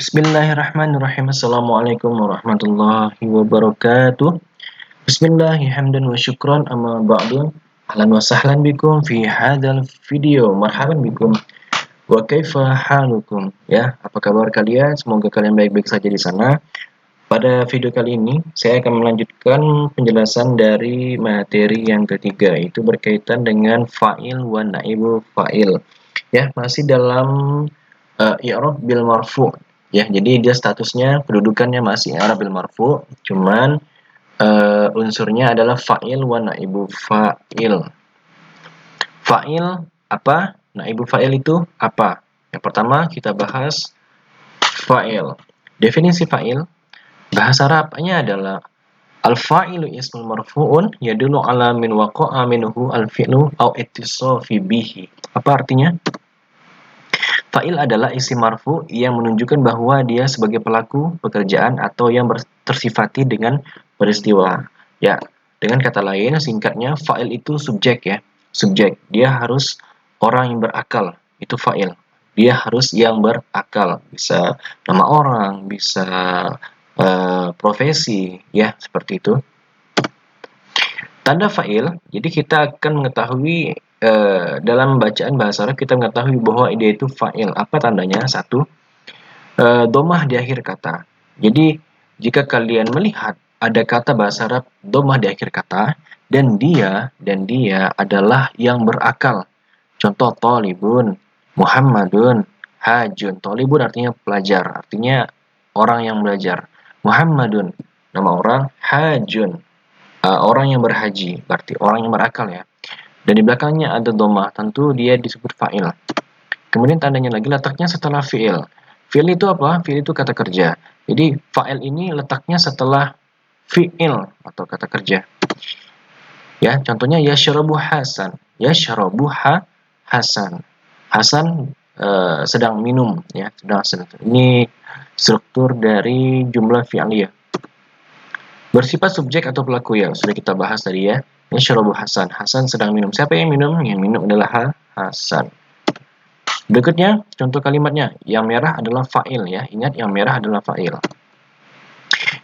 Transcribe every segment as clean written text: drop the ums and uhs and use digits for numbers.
Bismillahirrahmanirrahim. Assalamualaikum warahmatullahi wabarakatuh. Bismillahi hamdan wa syukran amma ba'du. Ahlan wa sahlan bikum fi hadzal video. Marhaban bikum. Wa kaifa halukum? Ya, apa kabar kalian? Semoga kalian baik-baik saja di sana. Pada video kali ini, saya akan melanjutkan penjelasan dari materi yang ketiga, itu berkaitan dengan fa'il wa naibu fa'il. Ya, masih dalam i'rab bil marfu'. Ya, jadi dia statusnya kedudukannya masih i'rab bil marfu', cuman unsurnya adalah fa'il wa naibu fa'il. Fa'il apa? Naibu fa'il itu apa? Yang pertama kita bahas fa'il. Definisi fa'il, bahasa Arabnya adalah al-fa'ilu ismul marfu'un yadullu ala min waqa'a minhu al-fi'lu au ittisafi bihi. Apa artinya? Fa'il adalah isim marfu yang menunjukkan bahwa dia sebagai pelaku pekerjaan atau yang tersifati dengan peristiwa. Ya, dengan kata lain, singkatnya fa'il itu subjek ya. Subjek. Dia harus orang yang berakal. Itu fa'il. Dia harus yang berakal. Bisa nama orang, bisa profesi, ya, seperti itu. Tanda fa'il, jadi kita akan mengetahui dalam bacaan bahasa Arab kita mengetahui bahwa dia itu fa'il. Apa tandanya? Satu, domah di akhir kata. Jadi jika kalian melihat ada kata bahasa Arab domah di akhir kata dan dia adalah yang berakal. Contoh tolibun, Muhammadun, hajun. Tolibun artinya pelajar, artinya orang yang belajar. Muhammadun nama orang, hajun orang yang berhaji, berarti orang yang berakal ya. Dan di belakangnya ada domah, tentu dia disebut fa'il. Kemudian tandanya lagi letaknya setelah fi'il. Fi'il itu apa? Fi'il itu kata kerja. Jadi fa'il ini letaknya setelah fi'il atau kata kerja. Ya, contohnya yashrabu Hasan. Yashrabu Hasan. Hasan sedang minum ya, sedang. Ini struktur dari jumlah fi'liyah. Bersifat subjek atau pelaku ya, sudah kita bahas tadi ya. Yashrabu Hasan. Hasan sedang minum. Siapa yang minum? Yang minum adalah Hasan. Berikutnya, contoh kalimatnya. Yang merah adalah fa'il ya. Ingat, yang merah adalah fa'il.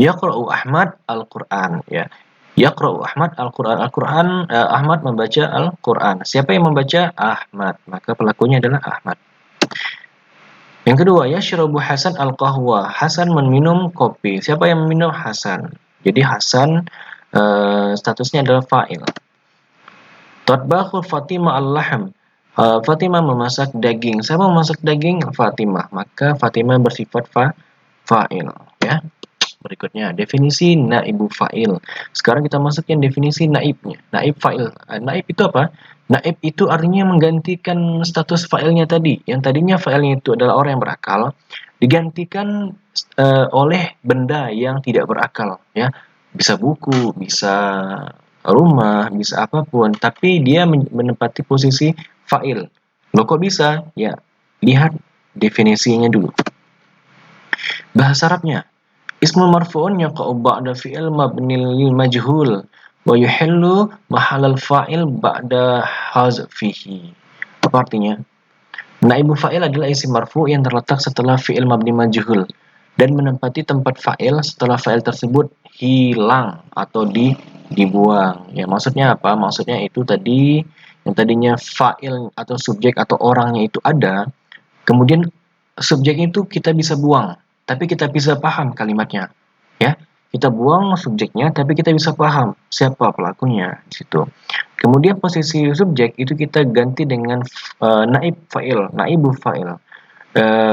Yaqra'u Ahmad Al-Qur'an ya. Yaqra'u Ahmad Al-Qur'an. Al-Qur'an, Ahmad membaca Al-Qur'an. Siapa yang membaca? Ahmad. Maka pelakunya adalah Ahmad. Yang kedua, yashrabu Hasan al-qahwa. Hasan meminum kopi. Siapa yang meminum? Hasan. Jadi Hasan statusnya adalah fa'il. Tatbakhu Fatimah al-lahm. Fatimah memasak daging. Siapa memasak daging? Fatimah. Maka Fatimah bersifat fa'il. Ya. Berikutnya, definisi naibu fa'il. Sekarang kita masukin definisi naibnya. Naib fa'il. Naib itu apa? Naib itu artinya menggantikan status fa'ilnya tadi. Yang tadinya fa'ilnya itu adalah orang yang berakal, digantikan oleh benda yang tidak berakal. Ya, bisa buku, bisa rumah, bisa apapun. Tapi dia menempati posisi fa'il. Loh kok bisa? Ya, lihat definisinya dulu. Bahasa Arabnya. Ismul marfu'un yaqa'u ba'da fi'il mabnil lil majhul wa yuhillu mahallal fa'il ba'da hazfihi. Apa artinya? Naibu fa'il adalah isim marfu' yang terletak setelah fi'il mabni majhul dan menempati tempat fa'il setelah fa'il tersebut hilang atau dibuang. Ya, maksudnya apa? Maksudnya itu tadi yang tadinya fa'il atau subjek atau orangnya itu ada, kemudian subjeknya itu kita bisa buang, tapi kita bisa paham kalimatnya. Ya, kita buang subjeknya, tapi kita bisa paham siapa pelakunya di situ. Kemudian posisi subjek itu kita ganti dengan naib fa'il, naibu fa'il.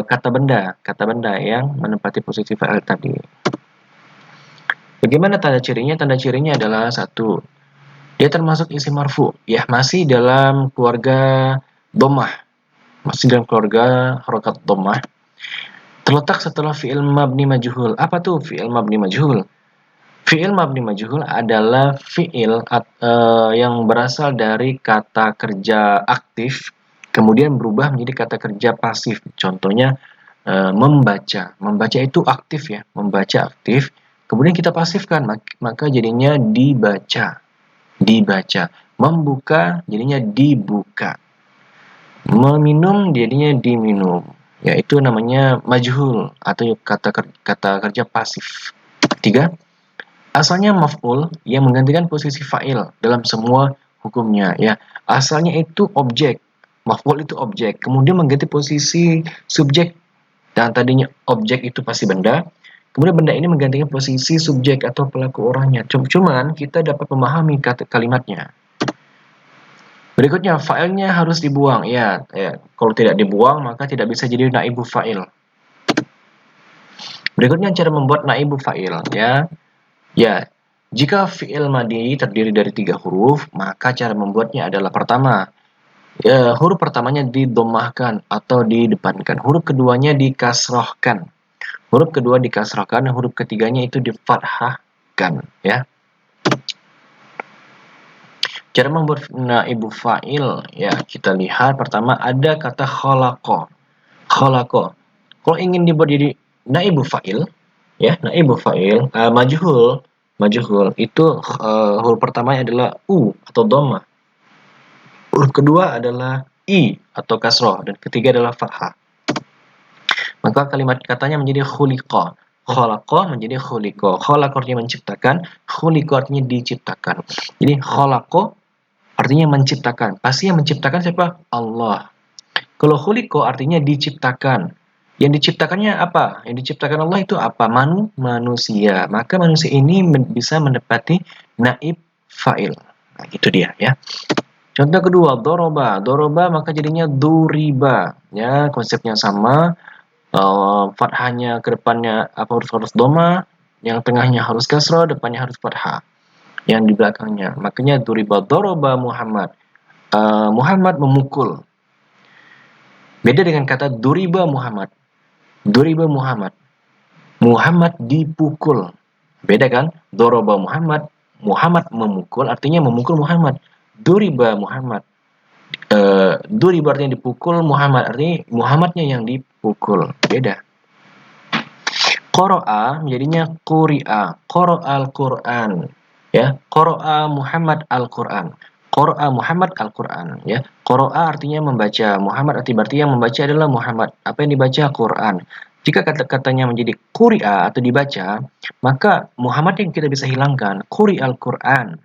Kata benda yang menempati posisi fa'il tadi. Bagaimana tanda cirinya? Tanda cirinya adalah satu, dia termasuk isim marfu, ya masih dalam keluarga domah, masih dalam keluarga harokat domah. Terletak setelah fi'il mabni majhul. Apa tuh fi'il mabni majhul? Fi'il mabni majhul adalah fi'il yang berasal dari kata kerja aktif, kemudian berubah menjadi kata kerja pasif. Contohnya membaca. Membaca itu aktif ya, membaca aktif. Kemudian kita pasifkan, maka jadinya dibaca. Dibaca. Membuka jadinya dibuka. Meminum jadinya diminum. yaitu namanya majhul atau kata kerja pasif. 3. Asalnya maf'ul yang menggantikan posisi fa'il dalam semua hukumnya ya. Asalnya itu objek. Maf'ul itu objek, kemudian mengganti posisi subjek, dan tadinya objek itu pasti benda. Kemudian benda ini menggantikan posisi subjek atau pelaku orangnya. Cuman kita dapat memahami kalimatnya. Berikutnya, fa'ilnya harus dibuang. Ya, kalau tidak dibuang maka tidak bisa jadi naibu fa'il. Berikutnya cara membuat naibu fa'il ya. Ya, jika fi'il madhi terdiri dari 3 huruf, maka cara membuatnya adalah pertama, huruf pertamanya didomahkan atau didepankan. Huruf keduanya dikasrohkan. Huruf kedua dikasrohkan, huruf ketiganya itu difathahkan ya. Cara membuat naibu fa'il ya, kita lihat pertama ada kata khalaqa. Khalaqa. Kalau ingin dibuat jadi naibu fa'il ya, naibu fa'il majhul itu huruf pertamanya adalah u atau dhamma. Huruf kedua adalah i atau kasroh, dan ketiga adalah fathah. Maka kalimat katanya menjadi khuliqa. Khalaqa menjadi khuliqa. Khalaqa artinya menciptakan, khuliqa artinya diciptakan. Jadi khalaqa artinya menciptakan. Pasti yang menciptakan siapa? Allah. Kalau khuliqa artinya diciptakan. Yang diciptakannya apa? Yang diciptakan Allah itu apa? Manusia. Maka manusia ini bisa mendapati naib fa'il. Nah, itu dia ya. Contoh kedua, doroba. Doroba maka jadinya duriba. Ya, konsepnya sama. Fathahnya ke depannya harus doma, yang tengahnya harus kasroh, depannya harus fathah. Yang di belakangnya. Makanya duriba doroba Muhammad. Muhammad memukul. Beda dengan kata duriba Muhammad. Duriba Muhammad. Muhammad dipukul. Beda kan? Doroba Muhammad. Muhammad memukul, artinya memukul Muhammad. Duriba Muhammad. Duriba artinya dipukul, Muhammad artinya Muhammadnya yang dipukul. Beda. Qara'a menjadinya quri'a. Qara'a al-Qur'an. Ya, qara'a Muhammad al-Qur'an. Qara'a Muhammad al-Qur'an ya. Qara'a artinya membaca, Muhammad berarti yang membaca adalah Muhammad. Apa yang dibaca? Quran. Jika kata-katanya menjadi quri'a atau dibaca, maka Muhammad yang kita bisa hilangkan. Quri'al Qur'an.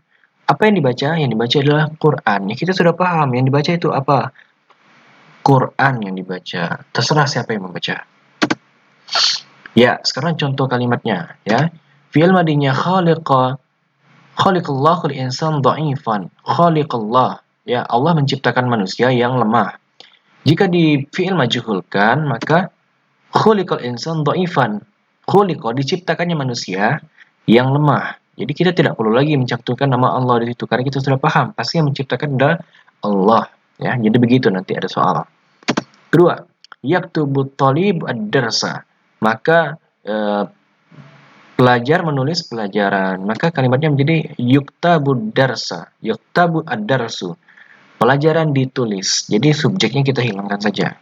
Apa yang dibaca? Yang dibaca adalah Quran. Ya, kita sudah paham yang dibaca itu apa? Quran yang dibaca. Terserah siapa yang membaca. Ya, sekarang contoh kalimatnya ya. Fi'il madinya khaliqa. Khaliqallahul insan dha'ifan. Khaliqallah. Ya, Allah menciptakan manusia yang lemah. Jika di fi'il majhulkan, maka khuliqal insan dha'ifan. Khuliqa diciptakannya manusia yang lemah. Jadi kita tidak perlu lagi mencantumkan nama Allah di situ karena kita sudah paham pasti yang menciptakan adalah Allah ya. Jadi begitu, nanti ada soal. Kedua, yaktubut thalib ad-darsa. Maka pelajar menulis pelajaran. Maka kalimatnya menjadi yuktabud darsa. Yuktabu ad-darsu. Pelajaran ditulis. Jadi subjeknya kita hilangkan saja.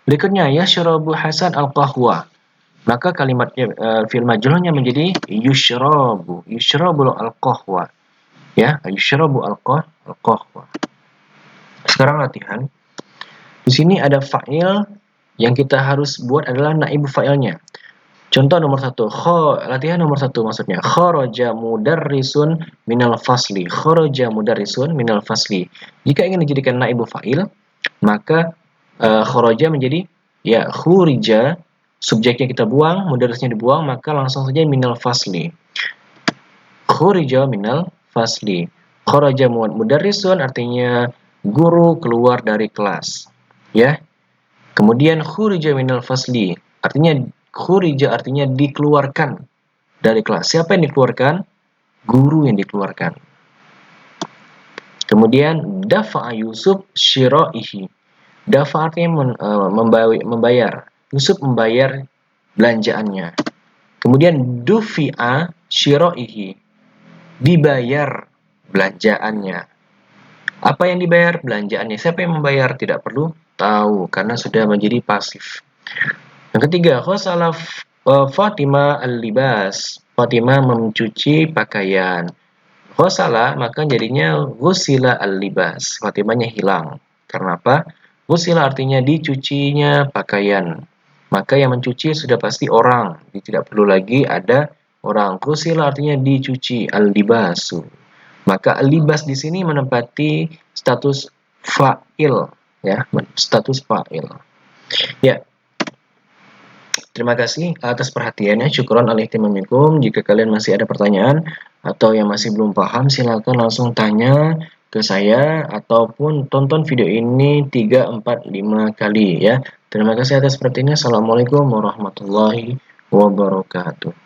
Berikutnya yashrabu Hasan al-qahwa. Maka kalimatnya fi'il majhulnya menjadi yushrabu. Yushrabu al-qahwa. Ya, yushrabu al-qahwa. Sekarang latihan. Di sini ada fa'il yang kita harus buat adalah naibu fa'ilnya. Contoh nomor 1. Latihan nomor 1 maksudnya. Kharaja mudarrisun minal fasli. Kharaja mudarrisun minal fasli. Jika ingin dijadikan naibu fa'il, maka kharaja menjadi ya khurija. Subjeknya kita buang, mudarrisnya dibuang, maka langsung saja minal fasli. Khurija minal fasli. Kharaja mudarrisun artinya guru keluar dari kelas. Ya. Kemudian khurija minal fasli artinya khurija artinya dikeluarkan dari kelas. Siapa yang dikeluarkan? Guru yang dikeluarkan. Kemudian dafa'a Yusuf syira'ihi. Dafa artinya membayar. Yusuf membayar belanjaannya. Kemudian dufi'a syira'ihi. Dibayar belanjaannya. Apa yang dibayar? Belanjaannya. Siapa yang membayar? Tidak perlu tahu karena sudah menjadi pasif. Yang ketiga, ghasala Fatimah al-libas. Fatimah mencuci pakaian. Ghasala maka jadinya ghusila al-libas. Fatimahnya hilang. Karena apa? Ghusila artinya dicucinya pakaian. maka yang mencuci sudah pasti orang, jadi tidak perlu lagi ada orang. Ghusila artinya dicuci, al-libasu. Maka al-libas di sini menempati status fa'il, ya, status fa'il. Ya, terima kasih atas perhatiannya. Syukron alaikum. Jika kalian masih ada pertanyaan atau yang masih belum paham, silakan langsung tanya ke saya ataupun tonton video ini 3, 4, 5 kali ya. Terima kasih atas perhatiannya. Assalamualaikum warahmatullahi wabarakatuh.